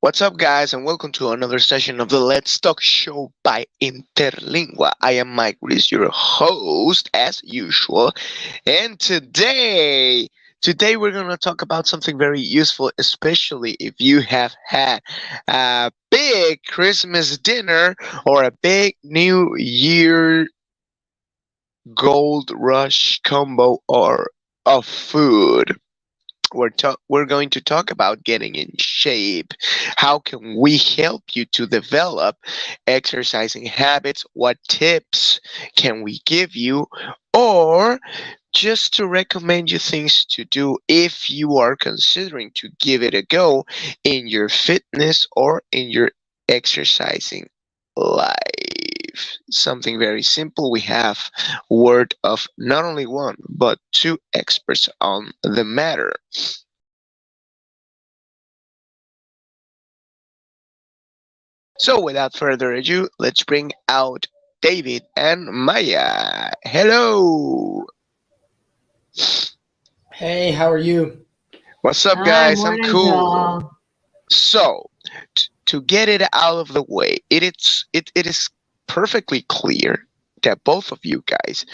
What's up, guys, and welcome to another session of the Let's Talk Show by Interlingua. I am Mike Reese, your host, as usual, and today we're gonna talk about something very useful, especially if you have had a big Christmas dinner or a big New Year gold rush combo or of food. We're going to talk about getting in shape. How can we help you to develop exercising habits? What tips can we give you? Or just to recommend you things to do if you are considering to give it a go in your fitness or in your exercising life. Something very simple. We have word of not only one but two experts on the matter. So, without further ado, let's bring out David and Maya. Hello! Hey, how are you? What's up, Hi, guys? I'm morning, cool. y'all. So, to get it out of the way, it is perfectly clear that both of you guys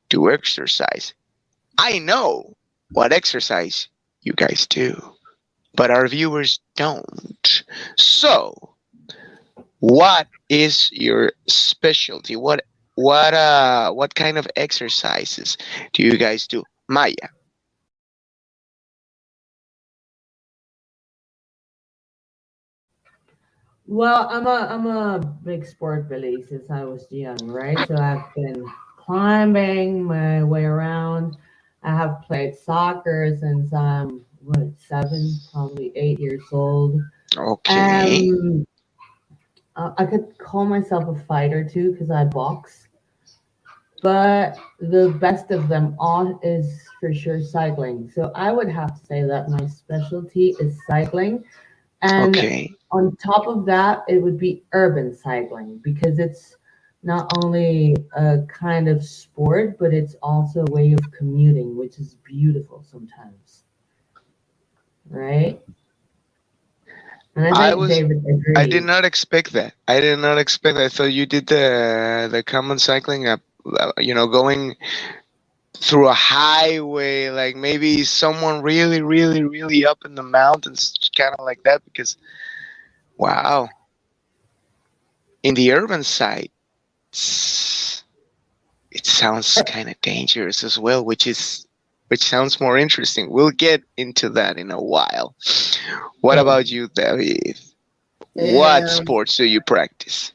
do exercise. I know what exercise you guys do, but our viewers don't. So, what is your specialty? What kind of exercises do you guys do? Maya. Well, I'm a big sport belly since I was young, right? So I've been climbing my way around. I have played soccer since I'm what 7, probably 8 years old. Okay. Um, I could call myself a fighter too because I box. But the best of them all is for sure cycling. So I would have to say that my specialty is cycling. And Okay. on top of that, it would be urban cycling because it's not only a kind of sport, but it's also a way of commuting, which is beautiful sometimes, right? And I I think was David I did agrees. not expect that. I did not expect that. I thought you did the common cycling going through a highway, like maybe someone really, really, really up in the mountains, kind of like that. Because wow, in the urban side, it's- it sounds kind of dangerous as well, which sounds more interesting. We'll get into that in a while. What Sure. about you, David? What Um, sports do you practice?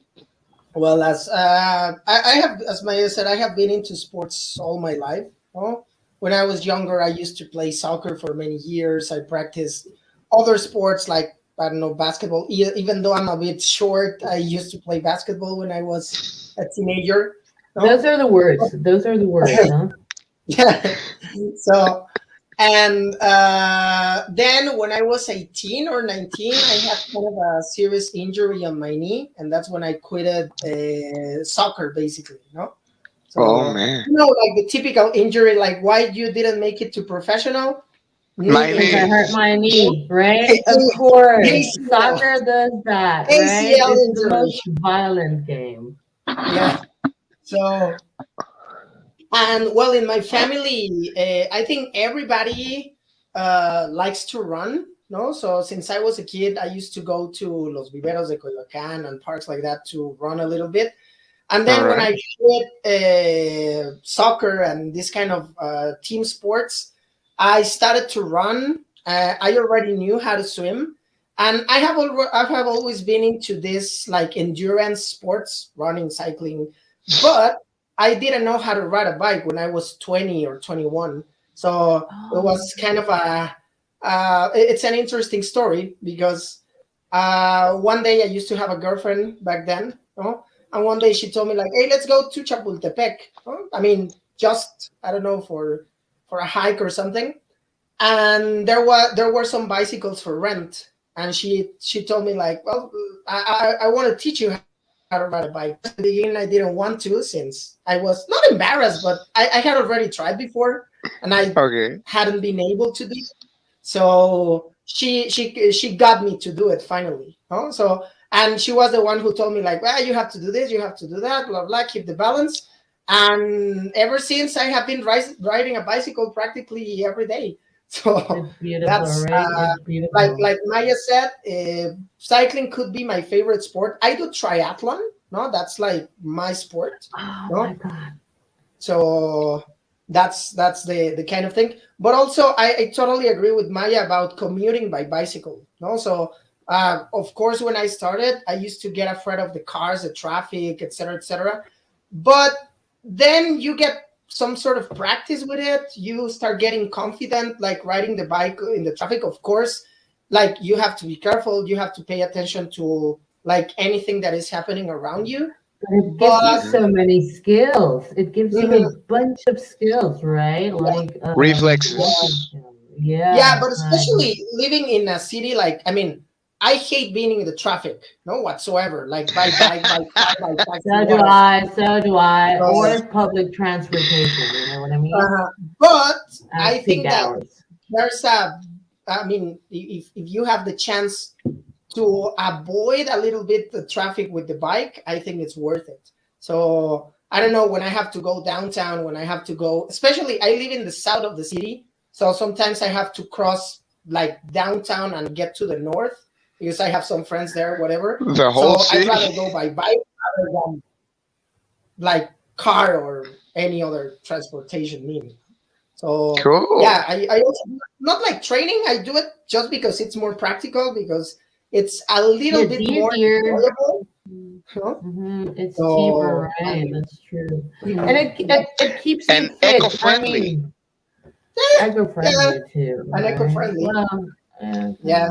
well, as I have, as Maya said, I have been into sports all my life. Oh, when I was younger, I used to play soccer for many years. I practiced other sports like I don't know basketball. Even though I'm a bit short, I used to play basketball when I was a teenager. Those No, are the words. Those are the words, huh? yeah. So And then when I was 18 or 19, I had kind of a serious injury on my knee, and that's when I quitted soccer, basically. Oh So man, like the typical injury, like why you didn't make it to professional knee my Because I knee. hurt injury, my knee, right? Of course. ACL, Soccer does that, right? ACL It's the injury. most violent game. Yeah. So And well, in my family, I think everybody likes to run. No, so since I was a kid, I used to go to Los Viveros de Coyoacán and parks like that to run a little bit. And All then when right. I hit soccer and this kind of team sports, I started to run. I already knew how to swim, and I have always been into this like endurance sports, running, cycling, but I didn't know how to ride a bike when I was 20 or 21. So it Oh, was kind of it's an interesting story because one day I used to have a girlfriend back then, no? And one day she told me like, "Hey, let's go to Chapultepec." No? I mean, just I don't know for a hike or something. And there were some bicycles for rent, and she told me like, "Well, I want to teach you how to ride a bike." At first, in the beginning, I didn't want to since I was not embarrassed, but I had already tried before, and I Okay. hadn't been able to do. So she got me to do it finally. Oh, so and she was the one who told me like, well, you have to do this, you have to do that, blah blah, keep the balance. And ever since I have been riding a bicycle practically every day. So It's beautiful, that's right? It's beautiful. like Maya said, cycling could be my favorite sport. I do triathlon. No, that's like my sport. Oh my No, God. so that's the kind of thing. But also I totally agree with Maya about commuting by bicycle. No, so of course when I started I used to get afraid of the cars, the traffic, etc., etc. But then you get some sort of practice with it, you start getting confident like riding the bike in the traffic. Of course, like you have to be careful, you have to pay attention to like anything that is happening around you. But it gives you But Mhm. so many skills. It gives you a mhm, bunch of skills, right? Like walking Reflexes. skills. yeah, Yeah, but kind of. especially living in a city, like I mean, I hate being in the traffic, no whatsoever. Like by bike, by car, by taxi, So do whatever. I. So do I. So, Or public transportation. You know what I mean? but I At peak think that hours. there's a, I mean, if you have the chance to avoid a little bit the traffic with the bike, I think it's worth it. So I don't know when I have to go downtown, when I have to go, especially I live in the south of the city, so sometimes I have to cross like downtown and get to the north because I have some friends there, whatever. The whole So I'd city. rather go by bike rather than like car or any other transportation mean. So Cool. yeah, I also not like training. I do it just because it's more practical because it's a little It's bit more easier. enjoyable. Huh? It's cheaper, So right? and That's true. And mhm, it keeps you And fit. I eco-friendly. mean, yeah, eco-friendly too, and right? eco-friendly. Well, Yeah, yeah.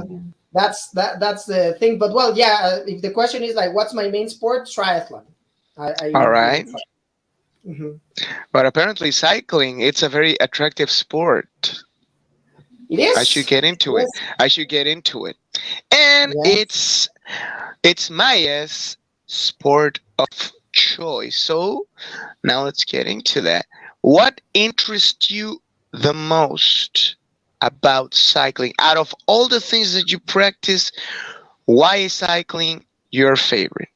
that's the thing. But well, yeah. If the question is like, what's my main sport? Triathlon. I All do the right. tri. Hmm. But apparently cycling, it's a very attractive sport. It I should is. get into it. Yes. I should get into it. And Yes. it's Maya's sport of choice. So now let's get into that. What interests you the most about cycling? Out of all the things that you practice, why is cycling your favorite?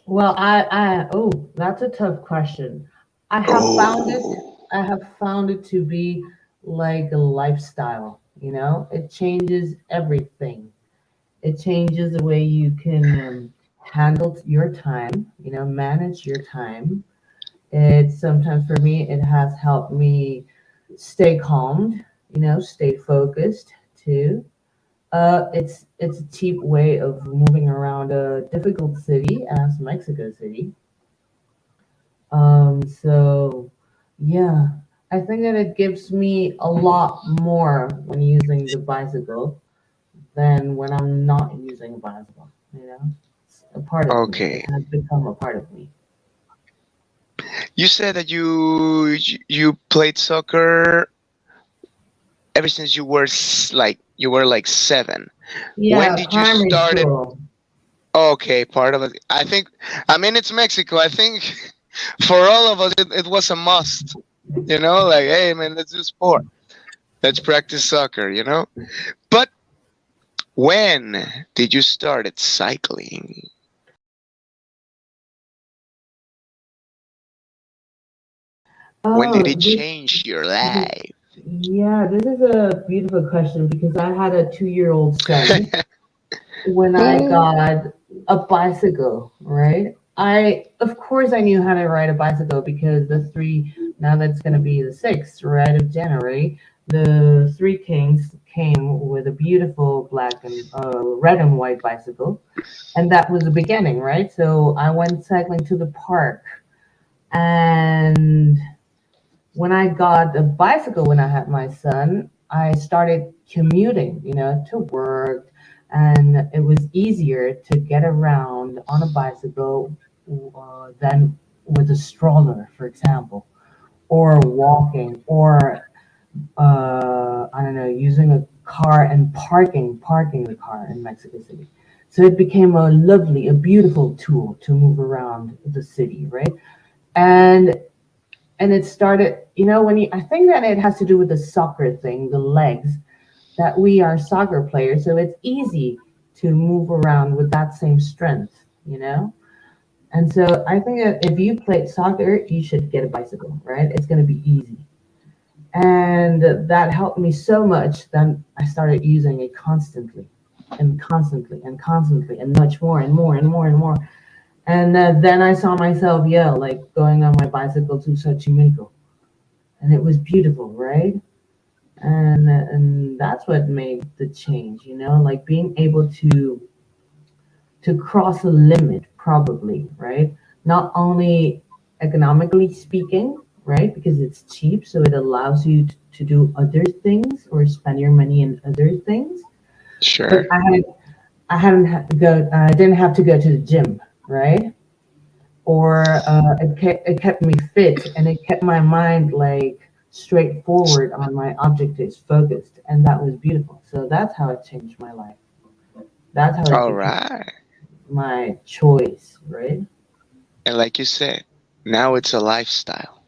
Well, oh, that's a tough question. I have found it, Oh, I have found it to be like a lifestyle, you know? It changes everything. It changes the way you can handle your time, you know, manage your time. It sometimes for me, it has helped me stay calmed, you know, stay focused too. It's a cheap way of moving around a difficult city as Mexico City. So yeah, I think that it gives me a lot more when using the bicycle than when I'm not using a bicycle. You know, it's a part of me. It okay. has become a part of me. You said that you played soccer ever since you were like 7. When Yeah, did you primary started? school. Okay, part of it. I mean, it's Mexico. I think for all of us, it was a must. You know, like, hey, man, let's do sport. Let's practice soccer, you know? But when did you start at cycling? When did Oh, it change your life? yeah, this is a beautiful question because I had a 2-year-old son when I Ooh, got a bicycle, right? Of course, I knew how to ride a bicycle because now that's going to be the 6th, right, of January, the Three Kings came with a beautiful red and white bicycle. And that was the beginning, right? So I went cycling to the park. And when I got a bicycle when I had my son, I started commuting, you know, to work, and it was easier to get around on a bicycle than with a stroller, for example, or walking, or I don't know, using a car and parking the car in Mexico City. So it became a beautiful tool to move around the city, right? And And it started, when you, I think that it has to do with the soccer thing, the legs, that we are soccer players. So it's easy to move around with that same strength. And so I think that if you play soccer, you should get a bicycle, right? It's going to be easy. And that helped me so much. Then I started using it constantly and constantly and constantly and much more and more and more and more. And then I saw myself, yeah, like going on my bicycle to Xochimilco. And it was beautiful, right? And that's what made the change, like being able to cross a limit, probably, right? Not only economically speaking, right? Because it's cheap, so it allows you to do other things or spend your money in other things. But Sure. I hadn't had to go. I didn't have to go to the gym, right? Or it kept me fit, and it kept my mind like straightforward on my objectives, focused, and that was beautiful. So that's how it changed my life. That's how it All became right. my choice, right? And like you said, now it's a lifestyle.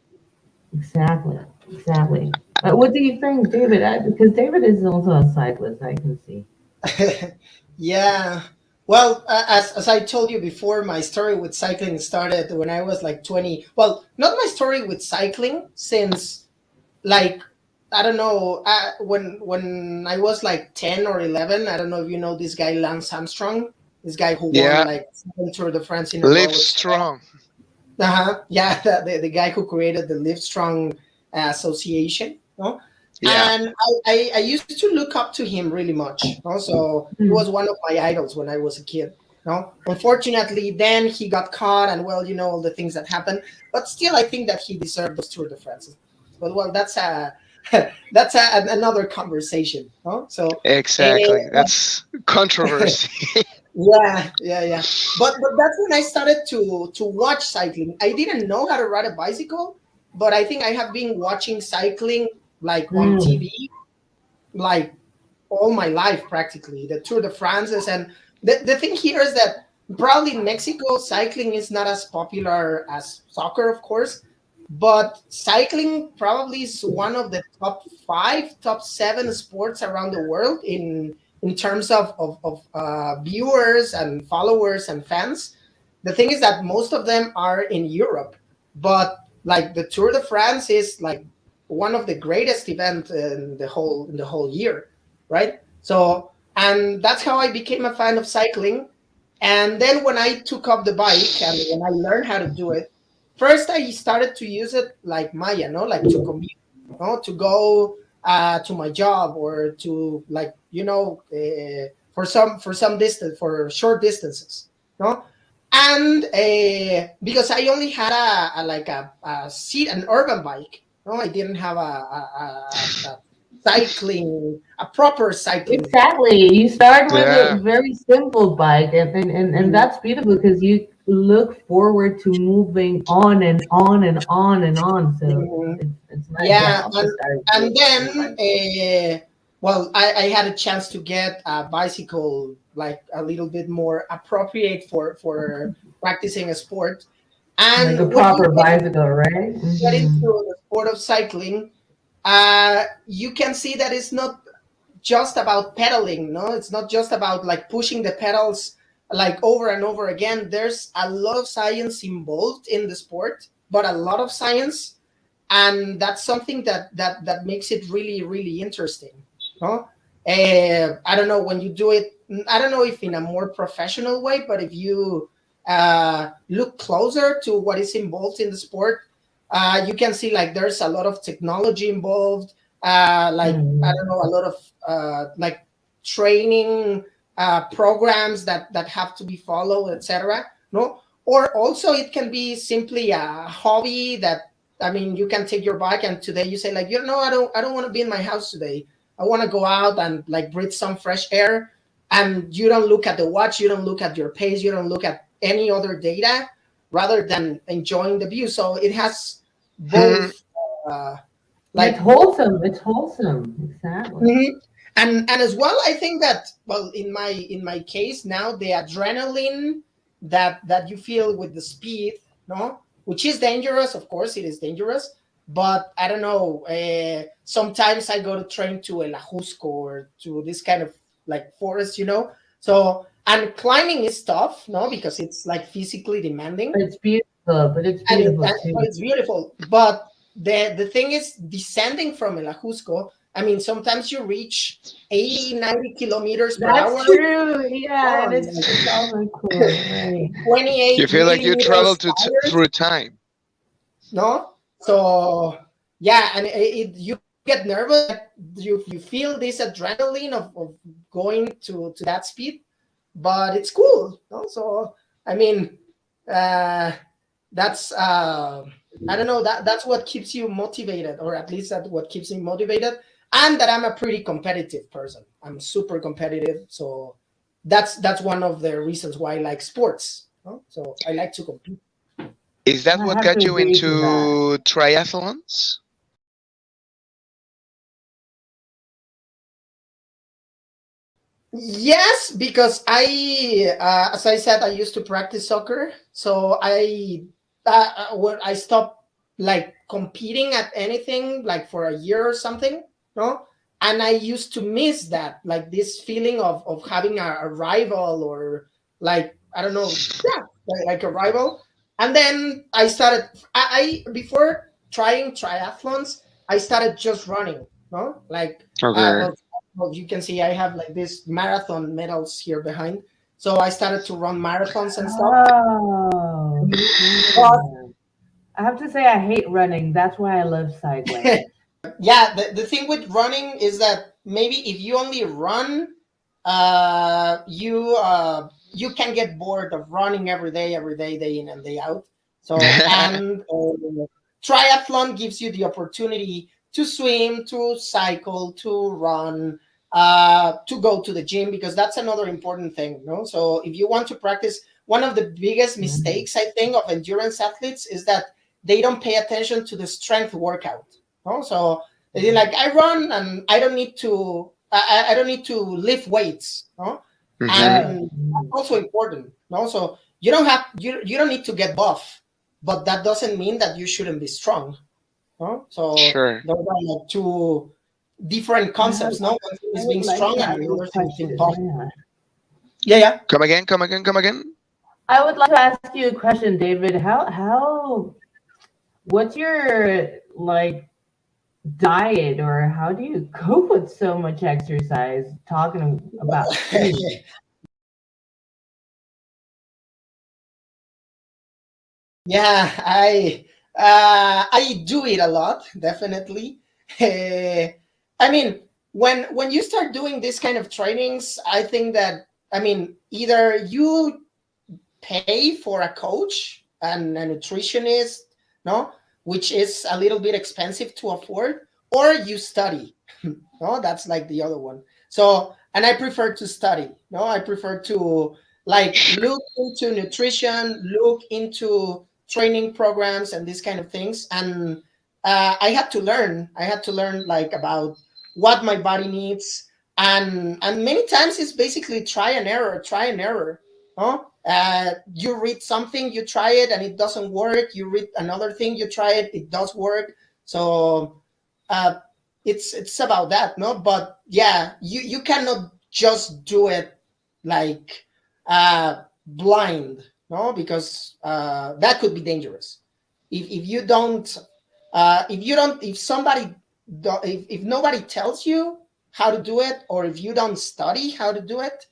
Exactly, exactly. What do you think, David? Because David is also a cyclist, I can see. Yeah. Well, as I told you before, my story with cycling started when I was like 20. Well, not my story with cycling, since like I don't know, when I was like 10 or 11. I don't know if you know this guy Lance Armstrong, this guy who won Yeah. like 7 Tour de France in a Live row, with strong. yeah, the guy who created the Livestrong Association, no? Yeah. And I used to look up to him really much, no? So he was Mm. one of my idols when I was a kid, no? Unfortunately, then he got caught, and well, all the things that happened. But still, I think that he deserved those Tour de France. But well, that's a another conversation, no? So. Exactly. That's controversy. Yeah. But that's when I started to watch cycling. I didn't know how to ride a bicycle, but I think I have been watching cycling like on Mm. TV like all my life practically. The Tour de France, and the thing here is that probably in Mexico cycling is not as popular as soccer, of course, but cycling probably is one of the top five, top seven sports around the world in terms of viewers and followers and fans. The thing is that most of them are in Europe, but like the Tour de France is like one of the greatest events in the whole year, right? So, and that's how I became a fan of cycling. And then when I took up the bike and when I learned how to do it, first I started to use it like Maya, no, like to commute, no, to go to my job, or to like for some distance, for short distances, no. And because I only had a seat, an urban bike, no, I didn't have a proper cycling bike. Exactly. You start with a Yeah. very simple bike, and Mhm. that's beautiful because you look forward to moving on and on and on and on. So Mhm. it's nice. Yeah, I Yeah, also and started and with a then bicycle. well, I had a chance to get a bicycle like a little bit more appropriate for practicing a sport. Like a And when you proper bicycle, right? get into Hmm. the sport of cycling, you can see that it's not just about pedaling, no, it's not just about like pushing the pedals like over and over again. There's a lot of science involved in the sport, but a lot of science, and that's something that makes it really really interesting, no. I don't know, when you do it, I don't know if in a more professional way, but if you look closer to what is involved in the sport, you can see like there's a lot of technology involved, like I don't Hmm. know, a lot of like training programs that have to be followed, etc. No, or also it can be simply a hobby that, I mean, you can take your bike and today you say like, I don't want to be in my house today. I want to go out and like breathe some fresh air. And you don't look at the watch, you don't look at your pace, you don't look at any other data, rather than enjoying the view. So it has Hmm. both, uh, It's like both. wholesome. It's wholesome. Exactly. Mhm. And as well, I think that, well, in my case now, the adrenaline that you feel with the speed, no, which is dangerous, of course, it is dangerous. but I don't know. Sometimes I go to train to El Ajusco or to this kind of like forest, So, and climbing is tough, no, because it's like physically demanding, But it's beautiful. But it's beautiful but too. it's beautiful. But the thing is, descending from El Ajusco, I mean, sometimes you reach 80, 90 kilometers per That's hour. true. Yeah, and On it's also cool, right? 'Cause you 28 feel like you travel millimeters tires, through time. no? So yeah, and you get nervous. You feel this adrenaline of going to that speed, but it's cool, no? So I mean, uh, that's I don't know, that's what keeps you motivated, or at least that's what keeps me motivated. And that I'm a pretty competitive person. I'm super competitive, so that's one of the reasons why I like sports. No? So I like to compete. Is that I what have to got you agree to that. into triathlons? Yes, because as I said, I used to practice soccer. So when I stopped like competing at anything, like for a year or something, no. And I used to miss that, like this feeling of having a rival, or like I don't know, yeah, like a rival. And then I started. I before trying triathlons, I started just running, no, like Okay. well, you can see I have like this marathon medals here behind. So I started to run marathons and stuff. Oh, But yeah. I have to say I hate running. That's why I love cycling. yeah, the thing with running is that maybe if you only run, you can get bored of running every day, day in and day out. So, and triathlon gives you the opportunity to swim, to cycle, to run, to go to the gym, because that's another important thing, no? So if you want to practice, one of the biggest Mm. mistakes I think of endurance athletes is that they don't pay attention to the strength workout, no? So it's like I run and I don't need to I don't need to lift weights, no? Hmm. And Oh, that's also important, no? So you don't need to get buff, but that doesn't mean that you shouldn't be strong, no? So Sure. those are like two different I have, concepts, no? One thing I is would being like strong to and ask the you other a thing is being question. buff. Yeah. Yeah, yeah. Come again, come again, come again. I would like to ask you a question, David. What's your like diet, or how do you cope with so much exercise? Talking about food. Yeah, I do it a lot, definitely. I mean, when you start doing this kind of trainings, I think that, I mean, either you pay for a coach and a nutritionist, no, which is a little bit expensive to afford, or you study. No, that's like the other one. So, and I prefer to study. No, I prefer to like Sure. look into nutrition, look into training programs and these kind of things. And I had to learn. I had to learn like about what my body needs, and many times it's basically try and error, try and error. Huh? You read something, you try it, and it doesn't work. You read another thing, you try it, it does work. So uh, it's about that, no? But yeah, you cannot just do it like blind, no, because that could be dangerous. If you don't if somebody if nobody tells you how to do it, or if you don't study how to do it,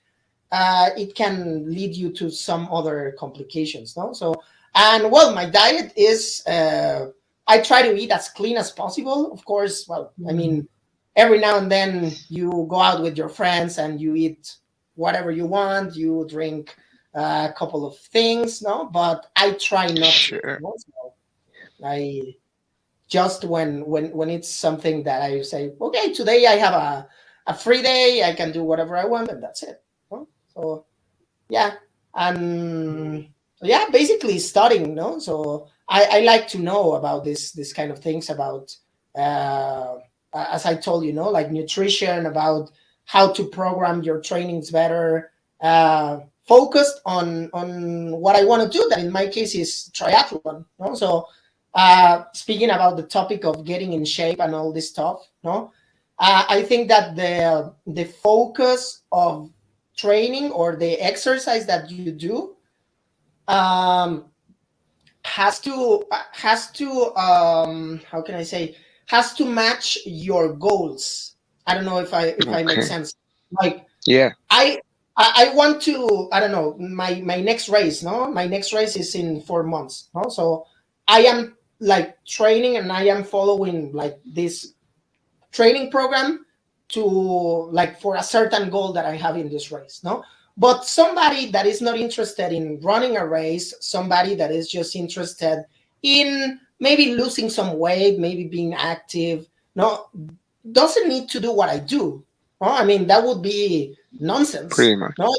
it can lead you to some other complications, no? So, and well, my diet is I try to eat as clean as possible, of course. Well, I Mm. mean, every now and then you go out with your friends and you eat whatever you want, you drink a couple of things, no, but I try not to, Sure. no? So I just when it's something that I say, okay, today I have a free day, I can do whatever I want, and that's it, no? So yeah, and yeah, basically studying, no? So I like to know about this kind of things, about uh as I told you, no, like nutrition, about how to program your trainings better, focused on what I want to do, that in my case is triathlon, no? So speaking about the topic of getting in shape and all this stuff, no, I think that the focus of training or the exercise that you do um, has to how can I say, has to match your goals. I don't know if I make Okay. sense. Like Yeah. I I want to, I don't know, my next race, no? My next race is in 4 months, no? So I am like training and I am following like this training program to like for a certain goal that I have in this race, no? But somebody that is not interested in running a race, somebody that is just interested in maybe losing some weight, maybe being active, no, doesn't need to do what I do. No? I mean, that would be Pretty nonsense. much. No,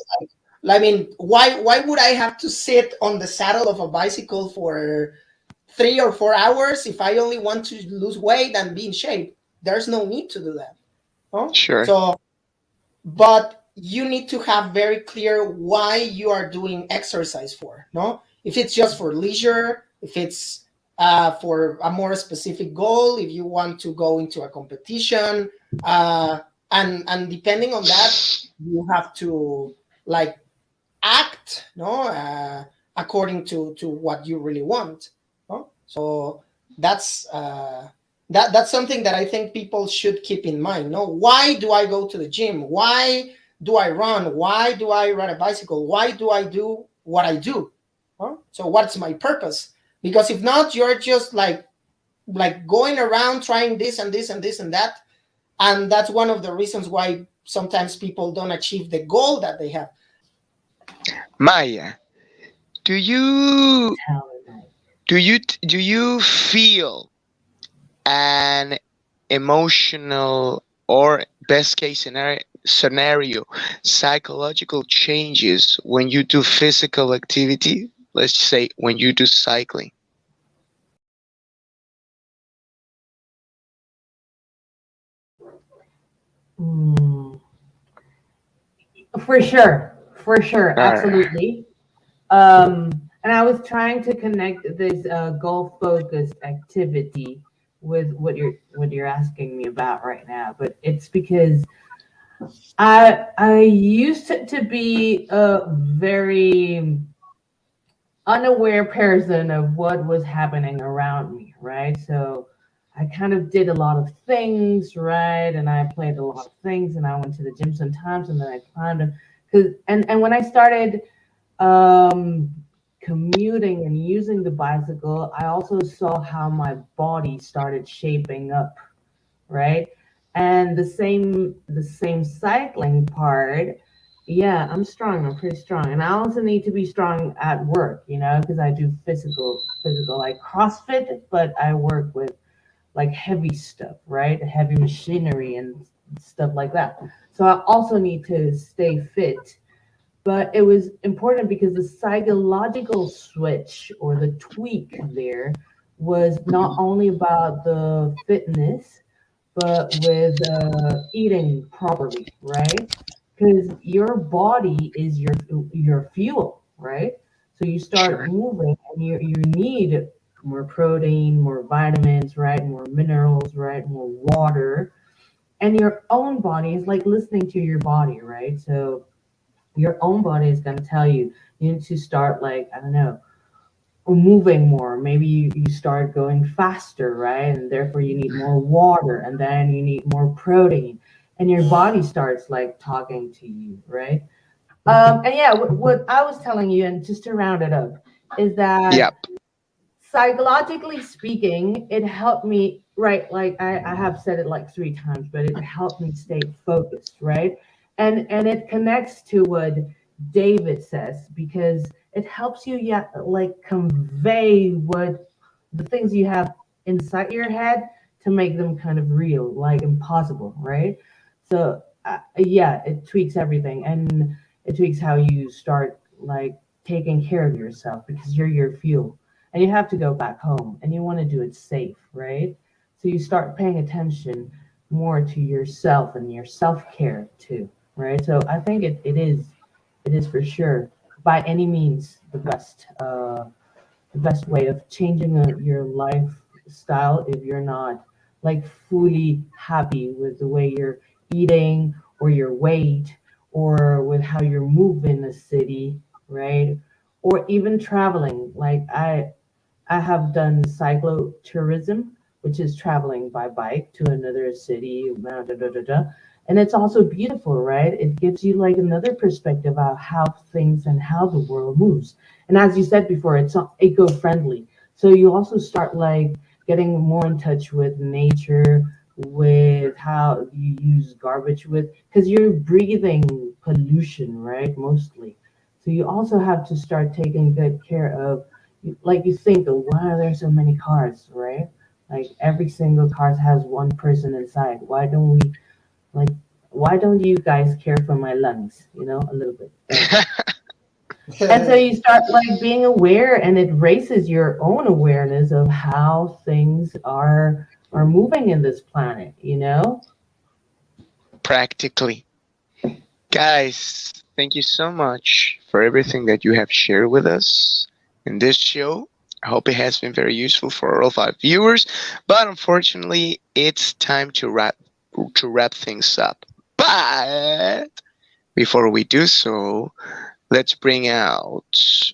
I mean, why would I have to sit on the saddle of a bicycle for 3 or 4 hours if I only want to lose weight and be in shape? There's no need to do that. No? Sure. So, but you need to have very clear why you are doing exercise for. No, if it's just for leisure, if it's for a more specific goal, if you want to go into a competition, uh, and depending on that, you have to like act, no, according to what you really want. No? So that's that's something that I think people should keep in mind. No, why do I go to the gym? Why do I run? Why do I ride a bicycle? Why do I do what I do? Huh? So what's my purpose? Because if not, you're just like going around trying this and this and this and that, and that's one of the reasons why sometimes people don't achieve the goal that they have. Maya, do you Talent. do you feel an emotional or best case scenario psychological changes when you do physical activity? Let's say when you do cycling. Mm, for sure, Alright. absolutely. And I was trying to connect this goal focused activity with what you're asking me about right now, but it's because I used to be a very unaware person of what was happening around me, right? So I kind of did a lot of things, right? And I played a lot of things, and I went to the gym sometimes, and then I climbed. Because and when I started um, commuting and using the bicycle, I also saw how my body started shaping up, right? And the same cycling part, yeah, I'm strong. I'm pretty strong, and I also need to be strong at work, because I do physical like CrossFit, but I work with like heavy stuff, right? Heavy machinery and stuff like that. So I also need to stay fit, but it was important because the psychological switch or the tweak there was not only about the fitness but with eating properly, right? Because your body is your fuel, right? So you start Sure. moving, and you need more protein, more vitamins, right? More minerals, right? More water, and your own body is like listening to your body, right? So your own body is going to tell you you need to start, like, I don't know, moving more. Maybe you start going faster, right? And therefore you need more water, and then you need more protein, and your body starts like talking to you, right? And yeah, what I was telling you, and just to round it up, is that Yep. psychologically speaking, it helped me, right? Like I have said it like 3 times, but it helped me stay focused, right? And it connects to what David says, because it helps you, yeah, like convey what the things you have inside your head to make them kind of real, like impossible, right? So yeah, it tweaks everything, and it tweaks how you start like taking care of yourself, because you're your fuel, and you have to go back home, and you want to do it safe, right? So you start paying attention more to yourself and your self-care too, right? So I think it is for sure, by any means, the the best way of changing your lifestyle if you're not like fully happy with the way you're eating or your weight or with how you're moving the city, right? Or even traveling. Like I have done cyclotourism, which is traveling by bike to another city, and it's also beautiful, right? It gives you like another perspective of how things and how the world moves. And as you said before, it's eco-friendly. So you also start like getting more in touch with nature, with how you use garbage with, because you're breathing pollution, right? Mostly. So you also have to start taking good care of, like you think, of why are there so many cars, right? Like every single car has one person inside. Like why don't you guys care for my lungs, a little bit? And so you start like being aware, and it raises your own awareness of how things are moving in this planet. Practically. Guys, thank you so much for everything that you have shared with us in this show. I hope it has been very useful for all of our viewers, but unfortunately, it's time to wrap things up. But before we do so, let's bring out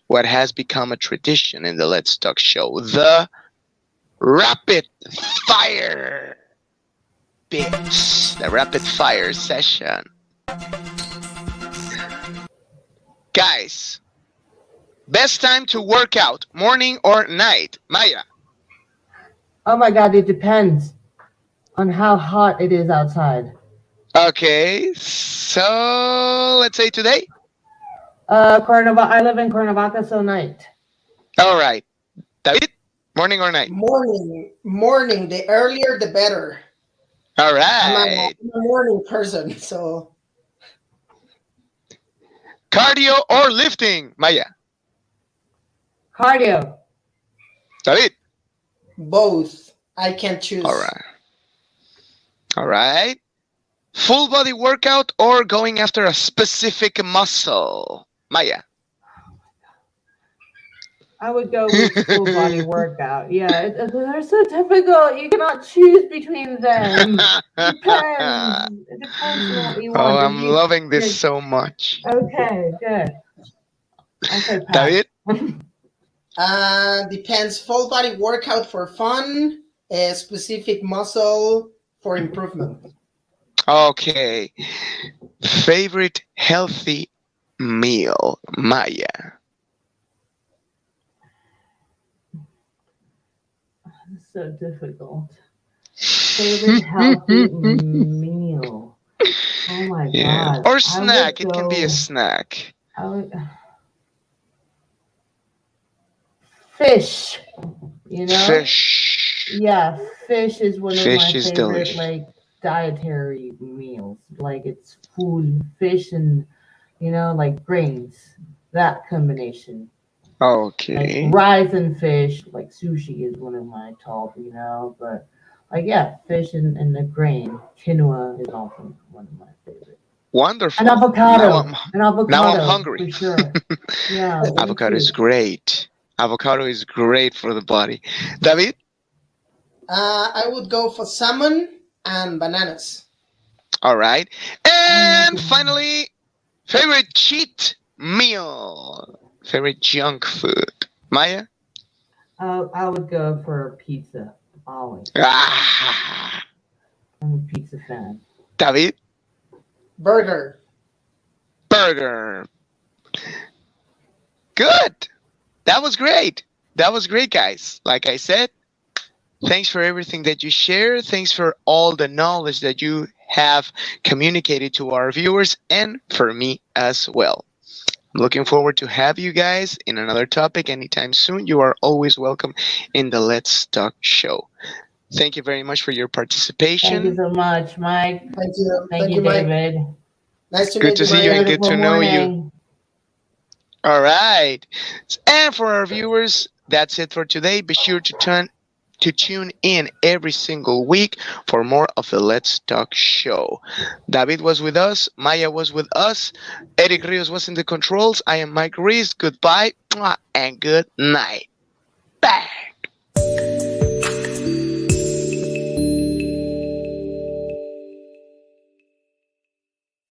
what has become a tradition in the Let's Talk show, the rapid fire bits, the rapid fire session. Guys, best time to work out, morning or night? Maya. Oh my God, it depends on how hot it is outside. Okay, so let's say today. I live in Cuernavaca, so night. All right, David, morning or night? Morning. The earlier, the better. All I'm right, a morning person, so cardio or lifting? Maya. Cardio. David. both. I can All choose. right, all right. Full body workout or going after a specific muscle? Maya. I would go with full body workout. Yeah, they're so difficult. You cannot choose between them. Depends. It depends on what you Oh, want. If I'm you loving this pick, so much. okay, good. I say pass. David? Depends. Full body workout for fun. A specific muscle for improvement. Okay. Favorite healthy meal? Maya. So difficult. Favorite healthy meal. Oh my Yeah. God. Or I would snack. It can be a go. snack. I would fish. You know. Fish. Yeah, fish is one of Fish my is favorite delicious. like dietary meals. Like it's food, fish, and like grains. That combination, like Okay. rice and fish, like sushi is one of my top. But like yeah, fish and the grain. Quinoa is also one of my favorite. And Wonderful. avocado, and Now I'm avocado hungry. for sure. Yeah, me Avocado is too. great. Avocado is great for the body. David? I would go for salmon and bananas. All right. I love And banana. finally, favorite cheat meal. Favorite junk food. Maya? I would go for pizza always. Ah, I'm a pizza fan. David? Burger. Burger. Good. That was great. That was great, guys. Like I said, thanks for everything that you share. Thanks for all the knowledge that you have communicated to our viewers and for me as well. I'm looking forward to have you guys in another topic anytime soon. You are always welcome in the Let's Talk show. Thank you very much for your Thank you participation. so much, Mike. Thank you. Thank Thank you, you, Mike. David. Nice to Good meet to you, Have see a you and Maya. good beautiful to know you. morning. All right. And for our viewers, that's it for today. Be sure to tune in every single week for more of the Let's Talk show. David was with us, Maya was with us, Eric Rios was in the controls. I am Mike Reese. Goodbye and good night. Bang!